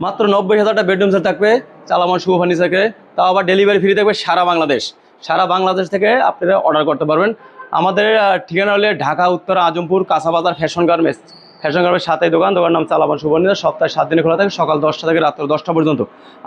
মাত্র 90,000 টাকা bedroom set থাকবে চালামান শুভ ফার্নিচারকে, তাও আবার ডেলিভারি ফ্রি থাকবে সারা বাংলাদেশ থেকে আপনারা অর্ডার করতে পারবেন। আমাদের ঠিকানা হলে ঢাকা উত্তর আজমপুর কাঁচাবাজার ফ্যাশন গার্মেন্টস সাথে দোকান নাম চালামান শুভ ফার্নিচার। সপ্তাহে 7 দিনে খোলা থাকে, সকাল 10টা থেকে রাত্র 10টা পর্যন্ত।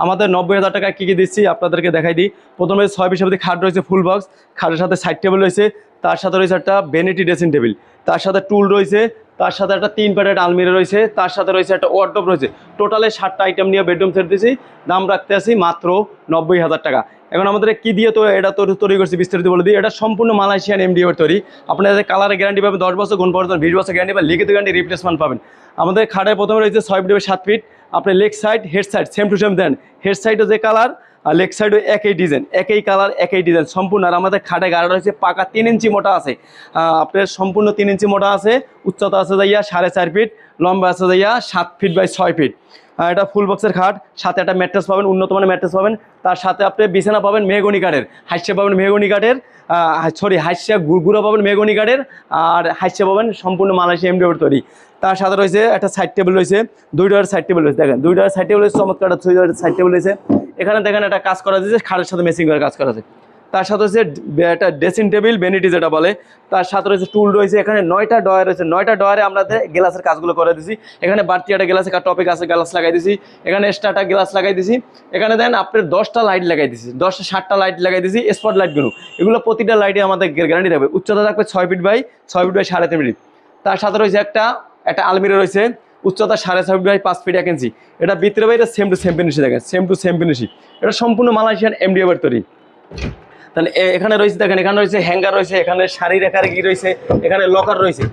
আমাদের 90,000 টাকা কী দিচ্ছি আপনাদেরকে দেখাই দিই। প্রথমে 6 পিস খাট রয়েছে ফুল বক্স, খাটের সাথে সাইড টেবিল রয়েছে, তার সাথে রয়েছে একটা ভ্যানিটি ড্রেসিং টেবিল, তার সাথে টুল রয়েছে, তার সাথে একটা 3 প্যাটের আলমিরা রয়েছে, তার সাথে রয়েছে একটা ওয়ার্ডরোব রয়েছে। টোটালে 7টা আইটেম নিয়ে বেডরুম সেট দিয়েছি, দাম রাখতে আসি মাত্র 90,000 টাকা। এখন আমাদের কি দিয়ে তো এটা তৈরি করছি বিস্তারিত বলে দিই। এটা সম্পূর্ণ মালয়েশিয়ান MDF তৈরি। আপনাদের কালারের গ্যারান্টি পাবেন 10 বছর, গুণ পর্যন্ত 20 বছর গ্যারান্টি বা লিখিত গ্যারান্টি রিপ্লেসমেন্ট পাবেন। আমাদের খাটের প্রথমে রয়েছে 6 ফিট 7 ফিট। আপনি leg side head side same to same then, head সাইডও যে কালার আর লেগ সাইডও একই ডিজাইন, একই কালার একই ডিজাইন সম্পূর্ণ। আর আমাদের খাটে গাড়া রয়েছে পাকা 3 ইঞ্চি মোটা আছে, আপনার সম্পূর্ণ 3 ইঞ্চি মোটা আছে। উচ্চতা আছে যাইয়া 4.5 ফিট, লম্বা আছে যাইয়া 7 ফিট বাই 6 ফিট। এটা ফুল বক্সের খাট, সাথে একটা ম্যাট্রেস পাবেন, উন্নত মানের ম্যাট্রেস পাবেন। তার সাথে আপনি বিছানা পাবেন মেহগনি কাঠের, হাইসা পাবেন মেহগনি কাঠের, হাইসা গুড়গুড়ো পাবেন মেহগনি কাঠের, আর হাইসা পাবেন সম্পূর্ণ মালয়েশিয়া MDF তৈরি। তার সাথে রয়েছে একটা সাইড টেবিল রয়েছে, 2 ডয়ার সাইড টেবিল রয়েছে। দেখেন 2 ডয়ার সাইড টেবিল রয়েছে, চমৎকার একটা 3 ডয়ার সাইড টেবিল রয়েছে। এখানে দেখেন একটা কাজ করা দিয়েছে, খাটের সাথে ম্যাচিং করে কাজ করা আছে। তার সাথে হচ্ছে একটা ড্রেসিং টেবিল ভ্যানিটি যেটা বলে, তার সাথে রয়েছে টুল রয়েছে। এখানে 9টা ডয়ার রয়েছে, 9টা ডয়ারে আমরা গ্লাসের কাজগুলো করে দিয়েছি। এখানে বাড়তি একটা গ্লাসে টপিক আছে, গ্লাস লাগাই দিয়েছি। এখানে এক্সট্রাটা গ্লাস লাগাই দিয়েছি। এখানে দেন আপনার 10টা লাইট লাগাই দিয়েছি, 10-7টা লাইট লাগাই দিয়েছি, স্পট লাইটগুলো। এগুলো প্রতিটা লাইটে আমাদের গ্যারান্টি থাকবে। উচ্চতা থাকবে 6 feet by 6 feet by 3.5 feet. তার সাথে রয়েছে একটা আলমিরা রয়েছে, উচ্চতা 6.5 ফিট বাই 5 ফিট 1 ইঞ্চি। এটা ভিতরে বাইরে সেম টু সেম ফিনিশিং দেখেন, সেম টু সেম ফিনিশিং। এটা সম্পূর্ণ মালয়েশিয়ান MDF তৈরি। তাহলে এখানে রয়েছে দেখেন, এখানে রয়েছে হ্যাঙ্গার রয়েছে, এখানে শাড়ি রেখার কি রয়েছে, এখানে লকার রয়েছে।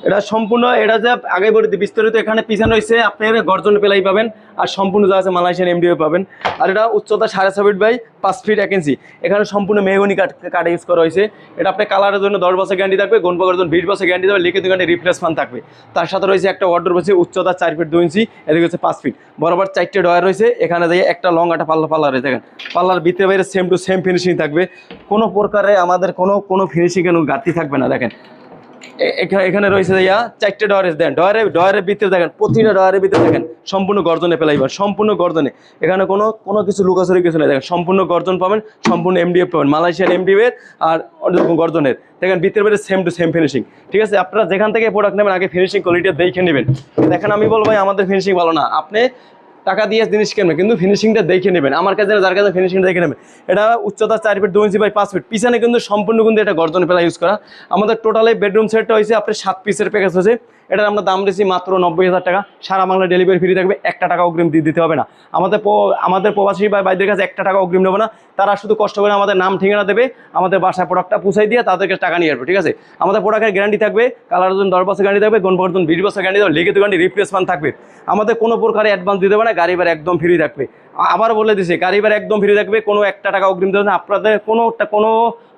এটা সম্পূর্ণ এটা যে আগে বলে দিই বিস্তারিত। এখানে পিছনে রয়েছে আপনার গর্জন পেলাই পাবেন, আর সম্পূর্ণ যা আছে মালয়েশিয়ান MDF পাবেন। আর এটা উচ্চতা 6.5 ফিট বাই 5 ফিট 1 ইঞ্চি। এখানে সম্পূর্ণ মেহগনি কাঠ ইউজ করা হয়েছে। এটা আপনার কালারের জন্য 10 বছর গ্যারান্টি থাকবে, গুণ পর্যন্ত 20 বছর গ্যারান্টি থাকবে, লিখিত গ্যারান্টি রিপ্লেসমেন্ট থাকবে। তার সাথে রয়েছে একটা ওয়ার্ডরোব রয়েছে, উচ্চতা 4 ফিট 2 ইঞ্চি, এদিকে হচ্ছে 5 ফিট। বরাবর 4টে ডয়ার রয়েছে। এখানে দিয়ে একটা লং একটা পাল্লা রয়েছে। দেখেন পাল্লার ভিতরে বাইরে সেম টু সেম ফিনিশিং থাকবে, কোনো প্রকারে আমাদের কোনো ফিনিশিং ঘাটতি থাকবে না। দেখেন এখানে রয়েছে যাইয়া 4টে ডয়ার দেন, ডয়ারের ভিতরে দেখেন, প্রতিটা ডয়ারের ভিতরে দেখেন সম্পূর্ণ গর্জনে পেলাইবার, সম্পূর্ণ গর্জনে। এখানে কোনো কিছু লুকাছড়ি কিছু নেই। দেখেন সম্পূর্ণ গর্জন পাবেন, সম্পূর্ণ MDF পাবেন, মালয়েশিয়ান MDF আর অন্যরকম গর্জনের। দেখেন ভিতরে বাইরে সেম টু সেম ফিনিশিং। ঠিক আছে, আপনারা যেখান থেকে প্রোডাক্ট নেবেন আগে ফিনিশিং কোয়ালিটি দেখে নেবেন। দেখেন আমি বলবো ভাই আমাদের ফিনিশিং ভালো না, আপনি টাকা দিয়ে জিনিস কিনবেন কিন্তু ফিনিশিংটা দেখে নেবেন। আমার কাছে যার কাছে ফিনিশিংটা দেখে নেবেন। এটা উচ্চতা 4 ফিট 2 ইঞ্চি বাই 5 ফিট। পিছনে কিন্তু সম্পূর্ণ কিন্তু এটা গর্জন পেলা ইউজ করা। আমাদের টোটালে বেডরুম সেটটা হয়েছে আপনার 7 পিসের প্যাকেজ হয়েছে। এটার আমরা দাম দিয়েছি মাত্র 90,000 টাকা। সারা বাংলা ডেলিভারি ফ্রি থাকবে, 1 টাকা অগ্রিম দিতে হবে না। আমাদের প্রবাসী বা ভাইদের কাছে 1 টাকা অগ্রিম নেবো না। তারা শুধু কষ্ট করে আমাদের নাম ঠিকানা দেবে, আমাদের বাসায় প্রোডাক্টটা পৌঁছাই দিয়ে তাদেরকে টাকা নিয়ে আসবে। ঠিক আছে, আমাদের প্রোডাক্টের গ্যারান্টি থাকবে, কালারের জন্য 10 বছর গ্যারান্টি থাকবে, গুণ পর্যন্ত 20 বছর গ্যারান্টি থাকবে, লিখিত গ্যারান্টি রিপ্লেসমেন্ট থাকবে। আমাদের কোনো প্রকারে অ্যাডভান্স দিতে হবে না, গাড়ি ভাড়া একদম ফ্রি থাকবে। আবার বলে দিছে গাড়ি ভাড়া একদম ফ্রি থাকবে, কোনো 1 টাকা অগ্রিম দেবে না। আপনাদের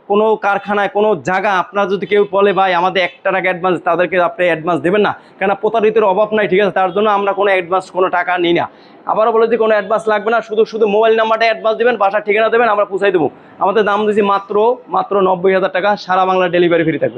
কোনো কারখানায় কোনো জায়গা আপনার যদি কেউ বলে ভাই আমাদের 1 টাকা অ্যাডভান্স, তাদেরকে আপনি অ্যাডভান্স দেবেন না, কেন প্রতারিতের অভাব নাই। ঠিক আছে, তার জন্য আমরা কোনো অ্যাডভান্স কোনো টাকা নিই না। আবারও বলে দিই কোনো অ্যাডভান্স লাগবে না, শুধু মোবাইল নাম্বারটা অ্যাডভান্স দেবেন, বাসার ঠিকানা দেবেন, আমরা পৌঁছাই দেবো। আমাদের দাম দিয়েছি মাত্র 90,000 টাকা। সারা বাংলা ডেলিভারি ফ্রি থাকবে।